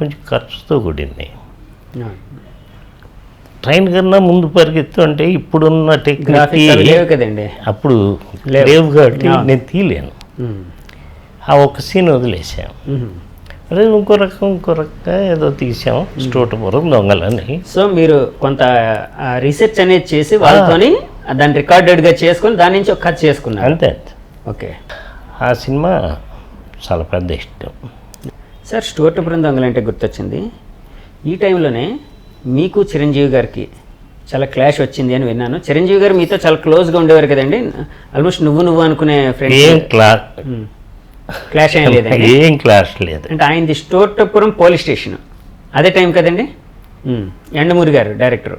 కొంచెం ఖర్చుతో కూడింది. ట్రైన్ కన్నా ముందు పరిగెత్తు అంటే ఇప్పుడున్న టెక్నిక్ కదండి, అప్పుడు లేవు కాబట్టి నేను తీయలేను. ఆ ఒక్క సీన్ వదిలేసాం. అదే ఇంకో రకంగా ఏదో తీసాం, స్టోటపురం దొంగలని. సో మీరు కొంత రీసెర్చ్ అనేది చేసి వాళ్ళతోని దాన్ని రికార్డెడ్గా చేసుకొని దాని నుంచి ఒక కథ చేసుకున్నారు. అంతే. ఓకే. ఆ సినిమా చాలా పెద్ద ఇష్టం సార్. స్టోటపురం దొంగలంటే గుర్తొచ్చింది, ఈ టైంలోనే మీకు చిరంజీవి గారికి చాలా క్లాష్ వచ్చింది అని విన్నాను. చిరంజీవి గారు మీతో చాలా క్లోజ్గా ఉండేవారు కదండి, ఆల్మోస్ట్ నువ్వు అనుకునే ఫ్రెండ్. క్లాష్ ఏం లేదండి? ఏం క్లాష్ లేదు. అంటే ఆయనది స్టోటపురం పోలీస్ స్టేషన్ అదే టైం కదండి. ఎండమూరి గారు డైరెక్టర్,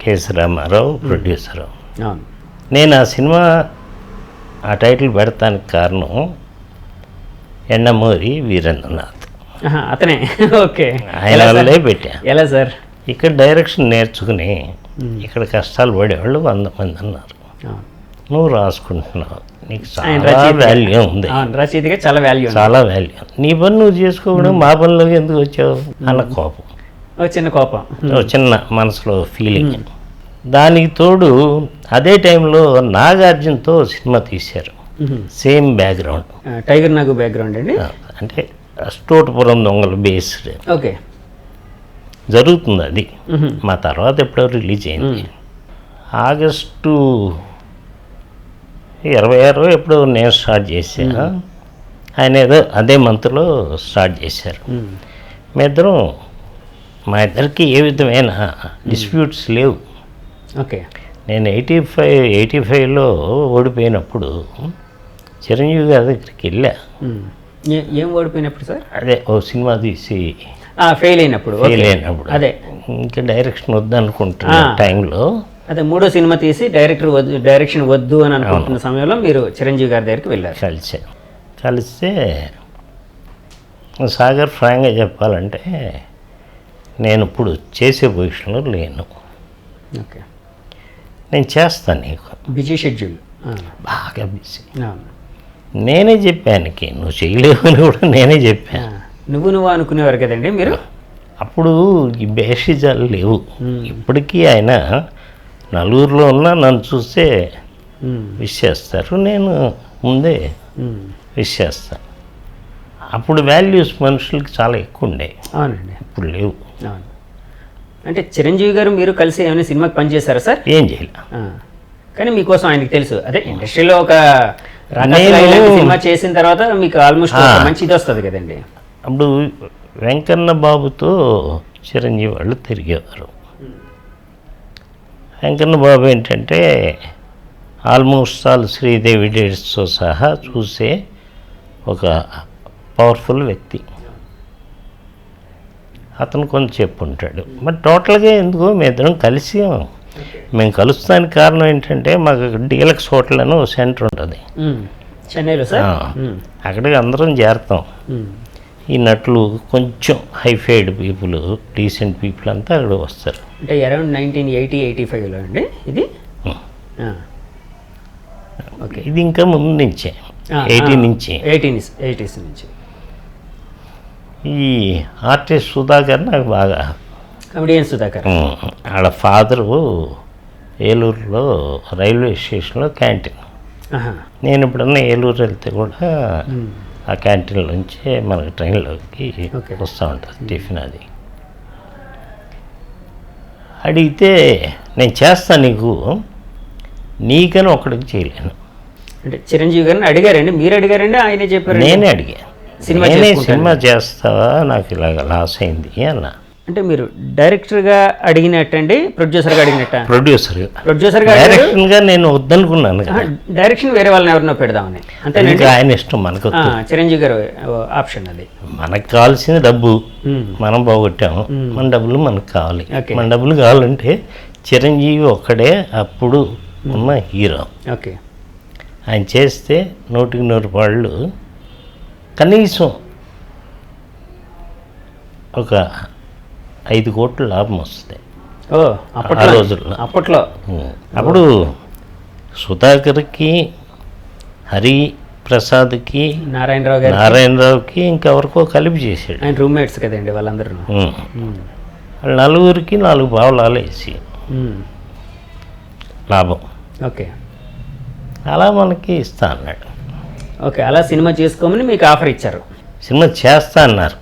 కేఎస్ రామారావు ప్రొడ్యూసరు. అవును. నేను ఆ సినిమా ఆ టైటిల్ పెడతానికి కారణం ఎండమూరి వీరేంద్రనాథ్, అతనే. ఓకే. ఆయన వల్లే పెట్టా. ఎలా సార్? ఇక్కడ డైరెక్షన్ నేర్చుకుని ఇక్కడ కష్టాలు పడేవాళ్ళు 100 మంది ఉన్నారు. నువ్వు రాసుకుంటున్నావు, నీకు చాలా వాల్యూ ఉంది, రచయితగా చాలా వాల్యూ, చాలా వాల్యూ. నీ పని నువ్వు చేసుకోవడం, మా పనిలోకి ఎందుకు వచ్చావు అన్న కోపం, చిన్న కోపం, చిన్న మనసులో ఫీలింగ్. దానికి తోడు అదే టైంలో నాగార్జునతో సినిమా తీశారు, సేమ్ బ్యాక్గ్రౌండ్, టైగర్ నాగు బ్యాక్గ్రౌండ్ అండి. అంటే స్టోటపురం దొంగలు బేస్డ్. ఓకే. జరుగుతుంది అది. మా తర్వాత ఎప్పుడో రిలీజ్ అయింది. ఆగస్టు 26 ఎప్పుడో నేను స్టార్ట్ చేశాను, ఆయన ఏదో అదే మంత్లో స్టార్ట్ చేశారు. మా ఇద్దరికి ఏ విధమైన డిస్ప్యూట్స్ లేవు. ఓకే. నేను 85లో ఓడిపోయినప్పుడు చిరంజీవి గారి దగ్గరికి వెళ్ళా. ఏం ఓడిపోయినప్పుడు సార్? అదే ఓ సినిమా తీసి ఫెయిల్ అయినప్పుడు. అదే ఇంకా డైరెక్షన్ వద్దనుకుంటున్న టైంలో, అదే మూడో సినిమా తీసి డైరెక్షన్ వద్దు అని అనుకుంటున్న సమయంలో మీరు చిరంజీవి గారి దగ్గరికి వెళ్ళారు. కలిస్తే సాగర్ ఫ్రాంక్గా చెప్పాలంటే నేను ఇప్పుడు చేసే పొజిషన్లో లేను. ఓకే. నేను చేస్తాను, నీకు బిజీ షెడ్యూల్, బాగా బిజీ. నేనే చెప్పాను, నువ్వు చేయలేవు అని కూడా నేనే చెప్పాను. నువ్వు అనుకునేవారు కదండి మీరు. అప్పుడు ఈ బేషిజాలు లేవు. ఇప్పటికీ ఆయన నలుగురిలో ఉన్నా నన్ను చూస్తే విష్ చేస్తారు, నేను ముందే విష్ చేస్తాను. అప్పుడు వాల్యూస్ మనుషులకి చాలా ఎక్కువ ఉండే. అవునండి. ఇప్పుడు లేవు. అవును. అంటే చిరంజీవి గారు మీరు కలిసి ఏమైనా సినిమాకి పనిచేశారా సార్? ఏం చేయలే, కానీ మీకోసం ఆయనకి తెలుసు. అదే ఇండస్ట్రీలో ఒక సినిమా చేసిన తర్వాత మీకు ఆల్మోస్ట్ మంచి ఇది వస్తుంది కదండి. అప్పుడు వెంకన్న బాబుతో చిరంజీవి వాళ్ళు తిరిగేవారు. వెంకన్న బాబు ఏంటంటే ఆల్మోస్ట్ ఆల్ శ్రీదేవి డేట్స్తో సహా చూసే ఒక పవర్ఫుల్ వ్యక్తి. అతను కొంచెం చెప్పుంటాడు. మరి టోటల్గా ఎందుకో మేమిద్దరం కలిసి, మేము కలుస్తానికి కారణం ఏంటంటే మాకు డీలక్స్ హోటల్ అని ఒక సెంటర్ ఉంటుంది చెన్నైలో సార్. అక్కడికి అందరం చేరుతాం. ఈ నటులు కొంచెం హైఫైడ్ పీపుల్, డీసెంట్ పీపుల్ అంతా అక్కడ వస్తారు. అంటే అరౌండ్ 1980-85లో అండి ఇది. ఓకే. ఇది ఇంకా ముందు నుంచే 80s నుంచి. ఈ ఆర్టిస్ట్ సుధాకర్ నాకు బాగా, కమెడియన్ సుధాకర్, వాళ్ళ ఫాదరు ఏలూరులో రైల్వే స్టేషన్లో క్యాంటీన్. నేను ఎప్పుడన్నా ఏలూరు వెళ్తే కూడా ఆ క్యాంటీన్ నుంచే మనకి ట్రైన్లోకి వస్తూ ఉంటుంది టిఫిన్. అది అడిగితే నేను చేస్తాను నీకని ఒకడికి చేయలేను. అంటే చిరంజీవి గారిని అడిగారండి? మీరు అడిగారండి? ఆయనే చెప్పారు? నేనే అడిగా, సినిమా చేస్తావా, నాకు ఇలాగ లాస్ అయింది అన్న. అంటే మీరు డైరెక్టర్గా అడిగినట్టండి, ప్రొడ్యూసర్గా అడిగినట్ట? ప్రొడ్యూసర్గా డైరెక్షన్గా నేను వద్దనుకున్నాను. డైరెక్షన్ వేరే వాళ్ళని ఎవరినో పెడదామని. అంతే, ఆయన ఇష్టం, మనకు చిరంజీవి గారు ఆప్షన్ అది. మనకు కావాల్సింది డబ్బు, మనం పోగొట్టాము, మన డబ్బులు మనకు కావాలి. మన డబ్బులు కావాలంటే చిరంజీవి ఒక్కడే అప్పుడు ఉన్న హీరో. ఓకే. ఆయన చేస్తే 100% కనీసం ఒక 5 కోట్ల లాభం వస్తుంది ఆ రోజుల్లో. అప్పట్లో అప్పుడు సుధాకర్కి, హరి, ప్రసాద్కి, నారాయణరావు గారు, నారాయణరావుకి, ఇంకెవరికో కలిపి చేశాడు. ఆయన రూమ్మేట్స్ కదండి వాళ్ళందరూ. వాళ్ళ నలుగురికి 4 పావలాలు వేసి లాభం. ఓకే, అలా మనకి ఇస్తా అన్నాడు. ఓకే, అలా సినిమా చేసుకోమని మీకు ఆఫర్ ఇచ్చారు. సినిమా చేస్తా అన్నారు.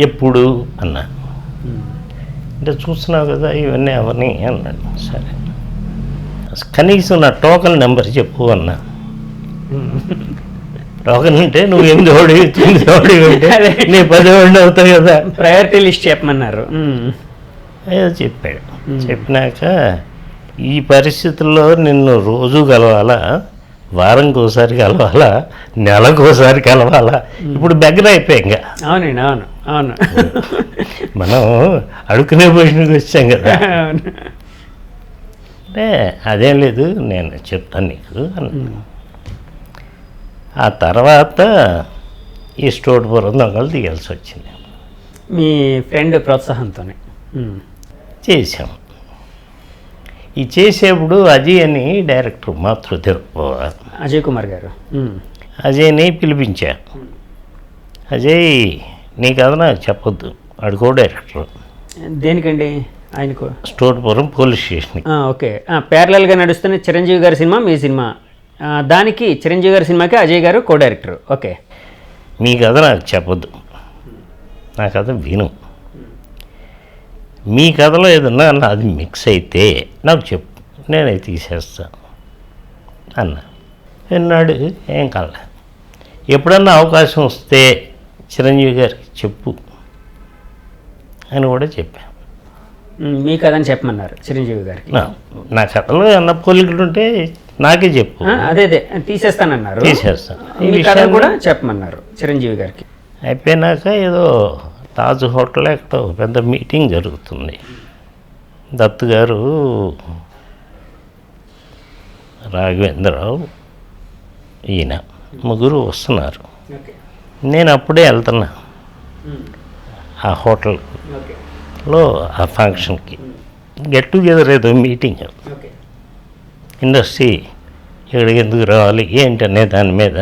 ఎప్పుడు అన్నా, అంటే చూస్తున్నావు కదా ఇవన్నీ అవన్నీ అన్నాడు. సరే, కనీసం నా టోకన్ నెంబర్ చెప్పు అన్నా. టోకన్ అంటే నువ్వు 8 9 ఉంటే నీ 10 అవుతాయి కదా, ప్రయారిటీ లిస్ట్ చెప్పమన్నారు. ఏదో చెప్పాడు. చెప్పినాక ఈ పరిస్థితుల్లో నిన్ను రోజు కలవాలా, వారంకి ఒకసారి కలవాలా, నెలకు ఒకసారి కలవాలా, ఇప్పుడు దగ్గర అయిపోయాం. అవునండి, అవును అవును, మనం అడుక్కునే పొజిషన్కి వచ్చాం కదా. అంటే అదేం లేదు, నేను చెప్తాను నీకు అన్న. ఆ తర్వాత ఈ స్టోర్పురం దొంగలు తీయాల్సి వచ్చింది. మీ ఫ్రెండ్ ప్రోత్సాహంతోనే చేసాం. ఈ చేసేప్పుడు అజయ్ అని డైరెక్టర్, అజయ్ కుమార్ గారు, అజయ్ని పిలిపించా. అజయ్ నీ కథ నాకు చెప్పొద్దు, అడుకో డైరెక్టర్. దేనికండి ఆయనకు? స్టోర్పురం పోలీస్ స్టేషన్. ఓకే, ప్యారలల్గా నడుస్తున్న చిరంజీవి గారి సినిమా, మీ సినిమా, దానికి చిరంజీవి గారి సినిమాకి అజయ్ గారు కో డైరెక్టర్. ఓకే, మీ కథ నాకు చెప్పొద్దు, నా కథ విను. మీ కథలో ఏదన్నా అది మిక్స్ అయితే నాకు చెప్పు, నేనే తీసేస్తాను అన్న. విన్నాడు, ఏం కాలే. ఎప్పుడన్నా అవకాశం వస్తే చిరంజీవి గారికి చెప్పు అని కూడా చెప్పాను. మీ కథని చెప్పమన్నారు చిరంజీవి గారికి. నా కథలో ఏమన్నా పోలికలు ఉంటే నాకే చెప్పు. అదే తీసేస్తానన్నారు, తీసేస్తాను. ఈ కథ కూడా చెప్పమన్నారు చిరంజీవి గారికి. అయిపోయినాక ఏదో తాజ్ హోటల్ ఎక్కడ పెద్ద మీటింగ్ జరుగుతుంది. దత్తు గారు, రాఘవేంద్రరావు, ఈయన ముగ్గురు వస్తున్నారు. నేను అప్పుడే వెళ్తున్నా ఆ హోటల్లో ఆ ఫంక్షన్కి. గెట్ టుగెదర్ ఏదో మీటింగ్, ఇండస్ట్రీ ఇక్కడికి ఎందుకు రావాలి ఏంటనే దాని మీద.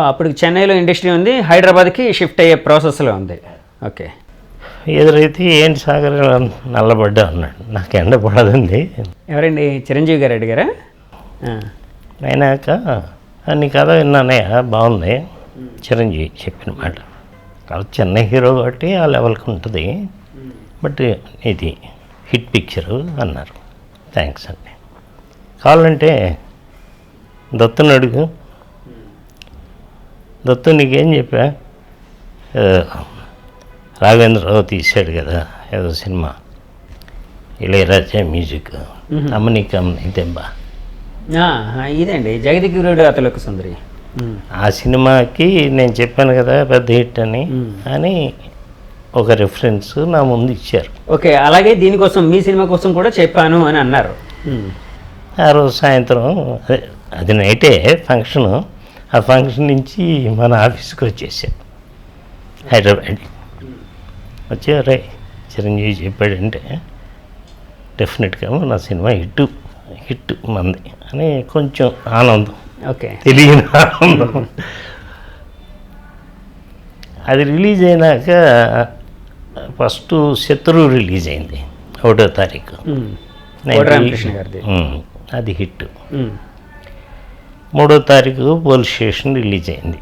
అప్పుడు చెన్నైలో ఇండస్ట్రీ ఉంది, హైదరాబాద్కి షిఫ్ట్ అయ్యే ప్రాసెస్లో ఉంది. ఓకే, ఎదురైతే ఏంటి సాగర్ నల్లబడ్డా అన్నాడు. నాకు ఎండ పడదండి. ఎవరండి? చిరంజీవి గారు అడిగారా? అయినాక నీ కథ విన్నానే బాగుంది, చిరంజీవి చెప్పిన మాట. కాదు చెన్నై హీరో కాబట్టి ఆ లెవెల్కి ఉంటుంది, బట్ ఇది హిట్ పిక్చరు అన్నారు. థ్యాంక్స్ అండి. కావాలంటే దత్తుని అడుగు. దత్తు నీకేం చెప్పా, రాఘవేంద్రరావు తీశాడు కదా ఏదో సినిమా, ఇళయరాజా మ్యూజిక్, అమ్మని దెబ్బ, ఇదండి జగదిగురుడు అతలకు సుందరి. ఆ సినిమాకి నేను చెప్పాను కదా పెద్ద హిట్ అని ఒక రిఫరెన్స్ నా ముందు ఇచ్చారు. ఓకే, అలాగే దీనికోసం మీ సినిమా కోసం కూడా చెప్పాను అని అన్నారు. ఆ రోజు సాయంత్రం, అది నైటే ఫంక్షను. ఆ ఫంక్షన్ నుంచి మన ఆఫీస్కి వచ్చేసాను హైదరాబాద్. వచ్చి రే చిరంజీవి చెప్పాడంటే డెఫినెట్గా మన సినిమా హిట్ మంది అని కొంచెం ఆనందం, ఓకే, తెలియని ఆనందం. అది రిలీజ్ అయినాక ఫస్ట్ శత్రు రిలీజ్ అయింది 1వ తారీఖు, అది హిట్. 3వ తారీఖు పోలీస్ స్టేషన్ రిలీజ్ అయింది,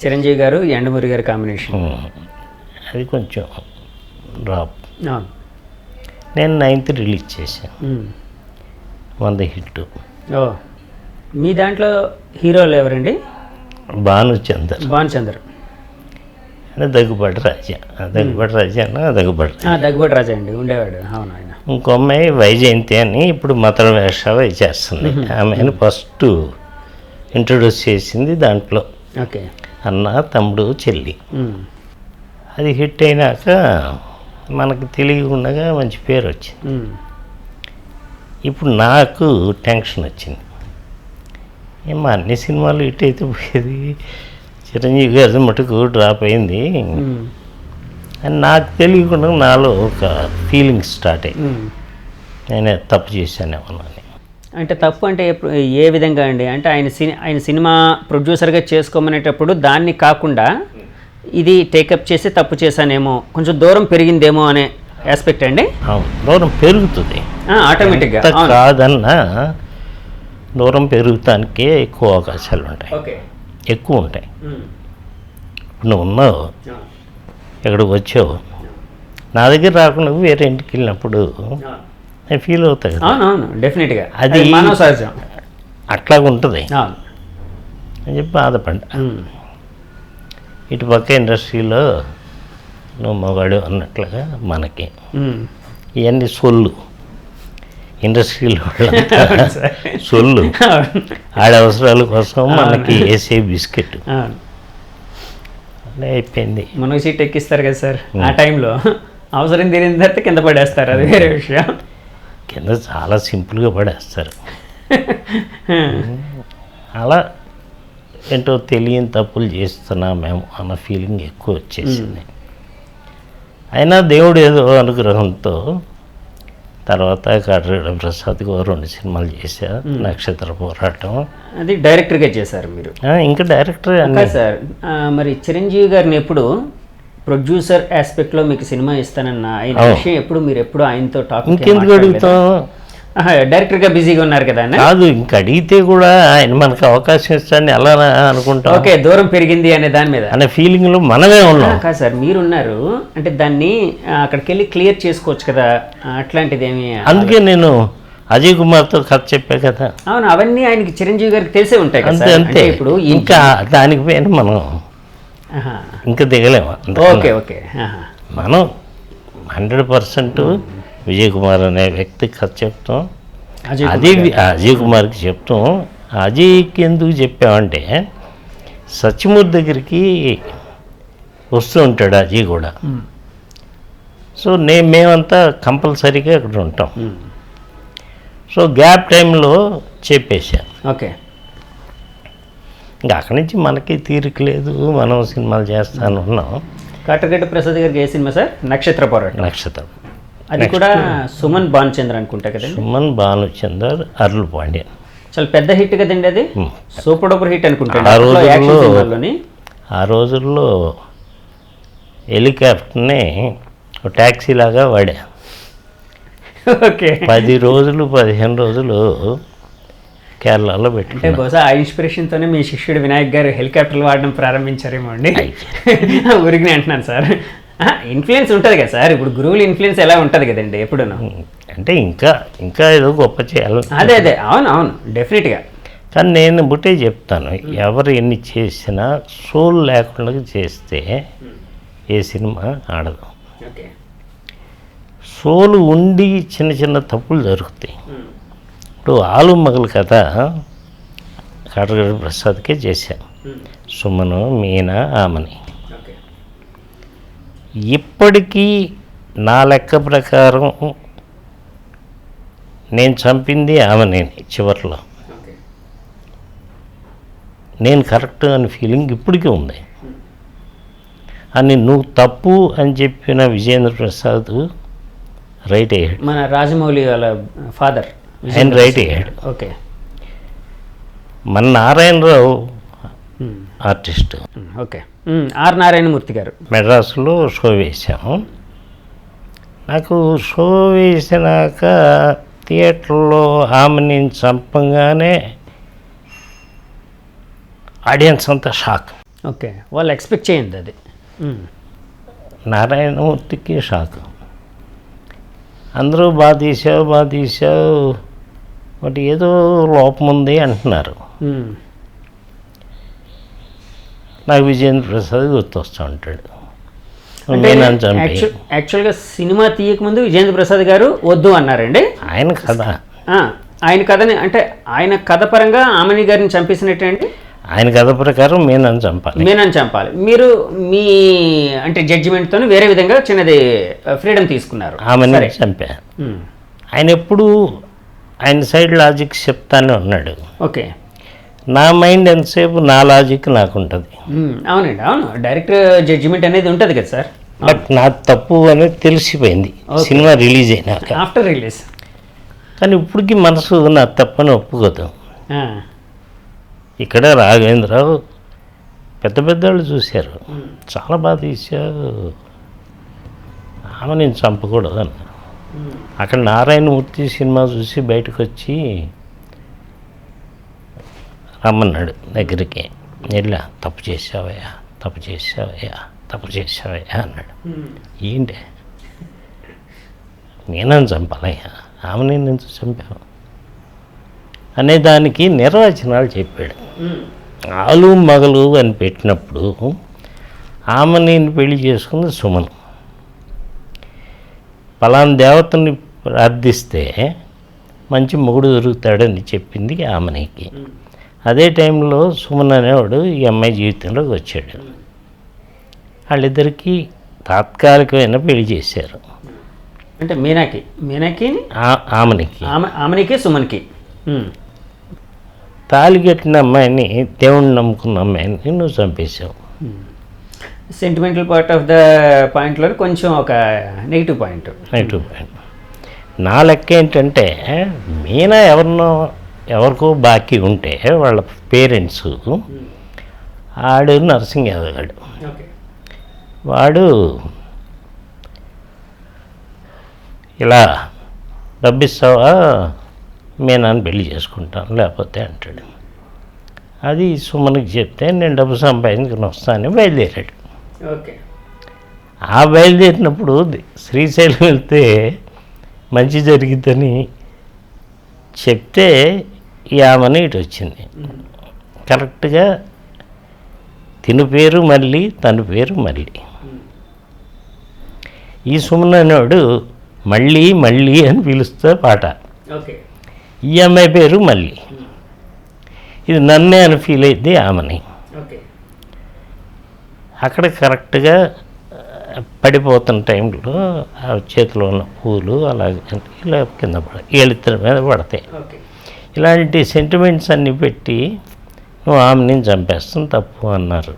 చిరంజీవి గారు యండమూరి గారి కాంబినేషన్. అది కొంచెం డ్రాప్. నేను 9th రిలీజ్ చేశాను, 100 హిట్. మీ దాంట్లో హీరోలు ఎవరండి? భానుచందర్ అంటే దగ్గుబాటి రాజా రాజా అండి ఉండేవాడు. అవును, ఆయన. ఇంకో అమ్మాయి వైజయంతి అని ఇప్పుడు మతల వేషాలు చేస్తుంది. ఆమెను ఫస్ట్ ఇంట్రొడ్యూస్ చేసింది దాంట్లో. ఓకే, అన్న తమ్ముడు చెల్లి. అది హిట్ అయినాక మనకు తెలియకుండా మంచి పేరు వచ్చింది. ఇప్పుడు నాకు టెన్షన్ వచ్చింది, ఏమో అన్ని సినిమాలు హిట్ అయితే పోయేది, చిరంజీవి గారి మటుకు డ్రాప్ అయింది అని నాకు తెలియకుండా నాలో ఒక ఫీలింగ్ స్టార్ట్ అయింది. నేనే తప్పు చేశానేమోనని. అంటే తప్పు అంటే ఏ విధంగా అండి? అంటే ఆయన సినిమా ప్రొడ్యూసర్గా చేసుకోమనేటప్పుడు దాన్ని కాకుండా ఇది టేకప్ చేసి తప్పు చేశానేమో, కొంచెం దూరం పెరిగిందేమో అనే ఆస్పెక్ట్ అండి. దూరం పెరుగుతుంది ఆటోమేటిక్గా, కాదన్నా దూరం పెరుగుతానికే ఎక్కువ అవకాశాలు ఉంటాయి, ఎక్కువ ఉంటాయి. నువ్వు ఉన్నావు, ఇక్కడికి వచ్చావు, నా దగ్గర రాకుండా వేరే ఇంటికి వెళ్ళినప్పుడు నేను ఫీల్ అవుతాయి. అవునవును, డెఫినెట్గా అది మానవ సహజం, అట్లాగ ఉంటుంది అని చెప్పి బాధపడ్డా. ఇటు పక్క ఇండస్ట్రీలో నువ్వు మగాడు అన్నట్లుగా మనకి ఇవన్నీ సొల్లు, ఇండస్ట్రీలో సొల్లు, ఆడ అవసరాల కోసం మనకి వేసే బిస్కెట్ అలా అయిపోయింది. మనకు సీట్ ఎక్కిస్తారు కదా సార్, ఆ టైంలో అవసరం తీరిన తర్వాత కింద పడేస్తారు, అది వేరే విషయం. కింద చాలా సింపుల్గా పడేస్తారు. అలా ఏంటో తెలియని తప్పులు చేస్తున్నామేమో అన్న ఫీలింగ్ ఎక్కువ వచ్చేసింది. అయినా దేవుడు ఏదో అనుగ్రహంతో తర్వాత కాట్రేడ ప్రసాద్కి 2 సినిమాలు చేశారు, నక్షత్ర పోరాటం. అది డైరెక్టర్గా చేశారు మీరు? ఇంకా డైరెక్టర్ సార్. మరి చిరంజీవి గారిని ఎప్పుడు ప్రొడ్యూసర్ ఆస్పెక్ట్లో మీకు సినిమా ఇస్తానన్న ఆయన విషయం ఎప్పుడు మీరు ఎప్పుడు ఆయనతో టాక్ ఇంకెందుకు అడుగుతాం? డైరెక్టర్గా బిజీగా ఉన్నారు కదా ఆయన. కాదు, ఇంక అడిగితే కూడా ఆయన మనకు అవకాశం ఇస్తారని అలా అనుకుంటాం. ఓకే, దూరం పెరిగింది అనే దాని మీద అనే ఫీలింగ్లో మనమే ఉన్నాం. కాదు సార్, మీరున్నారు అంటే దాన్ని అక్కడికి వెళ్ళి క్లియర్ చేసుకోవచ్చు కదా, అట్లాంటిది ఏమి. అందుకే నేను అజయ్ కుమార్తో కథ చెప్పా కదా. అవును, అవన్నీ ఆయనకి చిరంజీవి గారికి తెలిసే ఉంటాయి కదా. అంతే. ఇప్పుడు ఇంకా దానికి పోయిన మనం ఇంకా దిగలేము. ఓకే ఓకే, మనం 100% విజయ్ కుమార్ అనే వ్యక్తికి కథ చెప్తాం, అది అజయ్ కుమార్కి చెప్తాం. అజయ్కి ఎందుకు చెప్పామంటే సత్యమూర్తి దగ్గరికి వస్తూ ఉంటాడు అజయ్ కూడా. సో మేమంతా కంపల్సరీగా అక్కడ ఉంటాం. సో గ్యాప్ టైంలో చెప్పేశాం. ఓకే, ఇంకా అక్కడి నుంచి మనకి తీరిక లేదు, మనం సినిమాలు చేస్తాను ఉన్నాం. కాటగడ్డ ప్రసాద్ గారికి ఏ సినిమా సార్? నక్షత్ర పోరాటం. నక్షత్రం, అది కూడా సుమన్ భానుచంద్ర అనుకుంటా కదండి. సుమన్ భానుచందర్, అరుళ్ పాండ్యన్. చాలా పెద్ద హిట్ కదండి అది, సూపర్ డూపర్ హిట్ అనుకుంటా. ఆ రోజుల్లో హెలికాప్టర్ని ట్యాక్సీ లాగా వాడా. ఓకే, 10 రోజులు 15 రోజులు కేరళలో పెట్టి. బహుశా ఆ ఇన్స్పిరేషన్తోనే మీ శిష్యుడు వినాయక్ గారు హెలికాప్టర్లు వాడడం ప్రారంభించారేమో అండి. ఊరికి అంటున్నాను సార్, ఇన్ఫ్లుయెన్స్ ఉంటుంది కదా సార్, ఇప్పుడు గురువుల ఇన్ఫ్లుయెన్స్ ఎలా ఉంటుంది కదండి ఎప్పుడు. అంటే ఇంకా ఏదో గొప్ప చేయాలి. అదే అవును అవును, డెఫినెట్గా. కానీ నేను బుట్టే చెప్తాను, ఎవరు ఎన్ని చేసినా సోల్ లేకుండా చేస్తే ఏ సినిమా ఆడదు. సోలు ఉండి చిన్న చిన్న తప్పులు జరుగుతాయి. ఇప్పుడు ఆలు మగలు కథ కాటగడ్డ ప్రసాద్కే చేశాను, సుమను, మీనా, ఆమని. ఇప్పటికీ నా లెక్క ప్రకారం నేను చంపింది ఆమెని చివరిలో. నేను కరెక్ట్ అని ఫీలింగ్ ఇప్పటికీ ఉంది. అని నువ్వు తప్పు అని చెప్పిన విజేంద్ర ప్రసాద్ రైట్ అయ్యాడు. మన రాజమౌళి వాళ్ళ ఫాదర్ ఆయన రైట్ అయ్యాడు. ఓకే, మన Narayanarao artist. Okay, R Narayanamurthy garu మెడ్రాసులో షో వేశాము. నాకు షో వేసినాక థియేటర్లో ఆమెని చంపంగానే ఆడియన్స్ అంతా షాక్. ఓకే, వాళ్ళు ఎక్స్పెక్ట్ చేయండి అది. నారాయణమూర్తికి షాక్. అందరూ బాగా తీసావు బట్ ఏదో లోపం ఉంది అంటున్నారు. నాకు విజేంద్ర ప్రసాద్ గుర్తొస్తూ ఉంటాడు. యాక్చువల్గా సినిమా తీయకముందు విజేంద్ర ప్రసాద్ గారు వద్దు అన్నారండి. ఆయన కథని అంటే ఆయన కథ పరంగా ఆమెని గారిని చంపేసినట్టే అండి. ఆయన కథ ప్రకారం మీనని చంపాలి. మీరు మీ అంటే జడ్జిమెంట్తో వేరే విధంగా చిన్నది ఫ్రీడమ్ తీసుకున్నారు. ఆమెని చంపా. ఆయన ఎప్పుడు ఆయన సైడ్ లాజిక్ చెప్తానే ఉన్నాడు. ఓకే, నా మైండ్ ఎంతసేపు నా లాజిక్ నాకు ఉంటుంది. అవునండి, అవును, డైరెక్ట్ జడ్జిమెంట్ అనేది ఉంటుంది కదా సార్. బట్ నా తప్పు అనేది తెలిసిపోయింది సినిమా రిలీజ్ అయినాక. ఆఫ్టర్ రిలీజ్ కానీ ఇప్పటికీ మనసు నా తప్పని ఒప్పుకోదు. ఇక్కడ రాఘవేంద్రరావు పెద్ద పెద్దవాళ్ళు చూశారు, చాలా బాగా తీశారు, ఆమె నేను చంపకూడదన్న. అక్కడ నారాయణమూర్తి సినిమా చూసి బయటకు వచ్చి రమ్మన్నాడు దగ్గరికి. వెళ్ళా, తప్పు చేసావయ్యా, తప్పు చేసావయ్యా, తప్పు చేసావయ్యా అన్నాడు. ఏంటి, నేనని చంపాలయ్యా, ఆమె నేను చంపాను అనే దానికి నిర్వచనాలు చెప్పాడు. ఆలు మగలు అని పెట్టినప్పుడు ఆమె నేను పెళ్లి చేసుకుంది సుమన్. పలానా దేవతని ప్రార్థిస్తే మంచి మొగుడు దొరుకుతాడని చెప్పింది ఆమెనికి. అదే టైంలో సుమన్ అనేవాడు ఈ అమ్మాయి జీవితంలోకి వచ్చాడు. వాళ్ళిద్దరికీ తాత్కాలికమైన పెళ్లి చేశారు. అంటే మీనాకి ఆమెనికి సుమన్కి తాళి కట్టిన అమ్మాయిని, దేవుణ్ణి నమ్ముకున్న అమ్మాయిని నువ్వు చంపేశావు. సెంటిమెంటల్ పార్ట్ ఆఫ్ ద పాయింట్లో కొంచెం ఒక నెగిటివ్ పాయింట్. నా లెక్క ఏంటంటే, మీనా ఎవరికో బాకీ ఉంటే వాళ్ళ పేరెంట్స్, ఆడు నరసింగ్ యాదవ్ గాడు, వాడు ఇలా డబ్బిస్తావా మీనాన్ని పెళ్లి చేసుకుంటాను లేకపోతే అంటాడు. అది సుమన్కి చెప్తే నేను డబ్బు సంపాదించుకుని వస్తానని బయలుదేరాడు. ఆ బయలుదేరినప్పుడు శ్రీశైలం వెళ్తే మంచి జరిగిద్దని చెప్తే ఈ ఆమెను ఇటు వచ్చింది. కరెక్ట్గా తిను పేరు మళ్ళీ, తన పేరు మళ్ళీ. ఈ సుమన్ అనేవాడు మళ్ళీ మళ్ళీ అని పిలుస్తా పాట. ఈ అమ్మాయి పేరు మళ్ళీ. ఇది నన్నే అని ఫీల్ అయింది ఆమెని. అక్కడ కరెక్ట్గా పడిపోతున్న టైంలో ఆ చేతిలో ఉన్న పూలు అలాగే ఇలా కింద వీళ్ళిద్దరి మీద పడతాయి. ఇలాంటి సెంటిమెంట్స్ అన్నీ పెట్టి నువ్వు ఆమెని చంపేస్తాను తప్పు అన్నారు.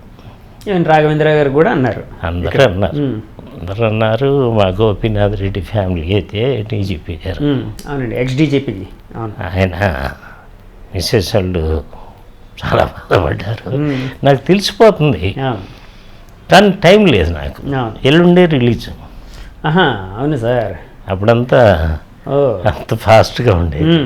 రాఘవేంద్ర గారు కూడా అన్నారు, అందరూ అన్నారు. మా గోపీనాథ్ రెడ్డి ఫ్యామిలీ అయితే డీజీపీ గారు, అవునండి, ఎక్స్-డీజీపీ, ఆయన మిస్సెస్ వాళ్ళు చాలా బాధపడ్డారు. నాకు తెలిసిపోతుంది కానీ టైం లేదు నాకు. ఎల్లుండే రిలీజ్. అవును సార్, అప్పుడంతా అంత ఫాస్ట్గా ఉండేది.